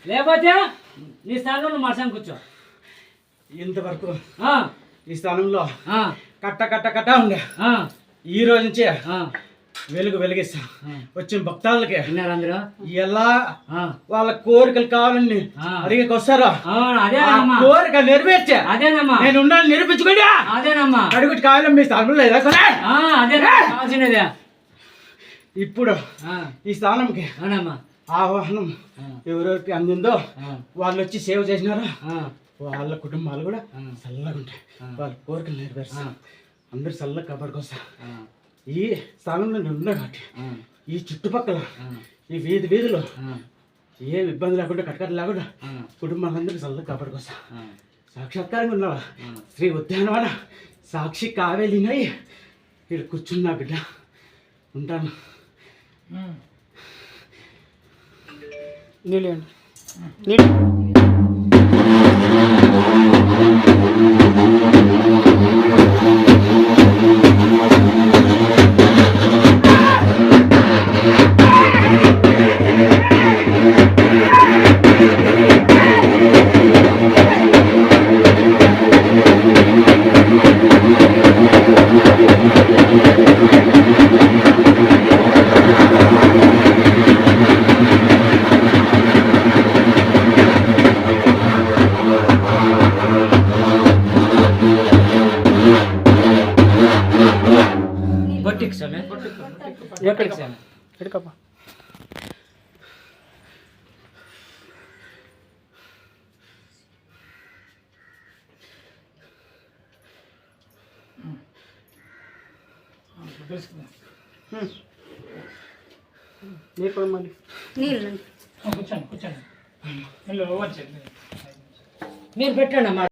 లేకపోతే నీ స్థానంలో నువ్వు మరసం కూర్చో. ఇంతవరకు ఈ స్థానంలో కట్ట కట్ట కట్ట ఉండే ఈ రోజు నుంచి వెలుగు వెలిగిస్తా. వచ్చిన భక్తాలకి ఎలా వాళ్ళ కోరికలు కావాలని అడిగేకి వస్తారో కోరిక నెరవేర్చా. అదేనమ్మా నేను ఉండాలని నిరూపించుకోండి. అదేనమ్మా అడుగుటి కావాలని మీ స్థానంలో లేదా కావాల్సినదే. ఇప్పుడు ఈ స్థానంకి ఆహ్వానం ఎవరెవరికి అందిందో వాళ్ళు వచ్చి సేవ చేసినారో వాళ్ళ కుటుంబాలు కూడా చల్లగా ఉంటాయి. వాళ్ళ కోరికలు నెరవేరుస్తారు. అందరు చల్లగా కాపాడుకొస్తా. ఈ స్థానంలో నేను ఉన్నా కాబట్టి ఈ చుట్టుపక్కల ఈ వీధిలో ఏ ఇబ్బంది లేకుండా కటకట లేకుండా కుటుంబాలందరికీ చల్లగా కాపాడుకొస్తా. సాక్షాత్కారంగా ఉన్నావా శ్రీ ఉద్యానవన సాక్షి కావేలినాయి ఇక్కడ కూర్చున్నా బిడ్డ. ఉంటాను. నీళ్ళు ఎక్కడికప్ప మీరు పెట్టండి అమ్మా.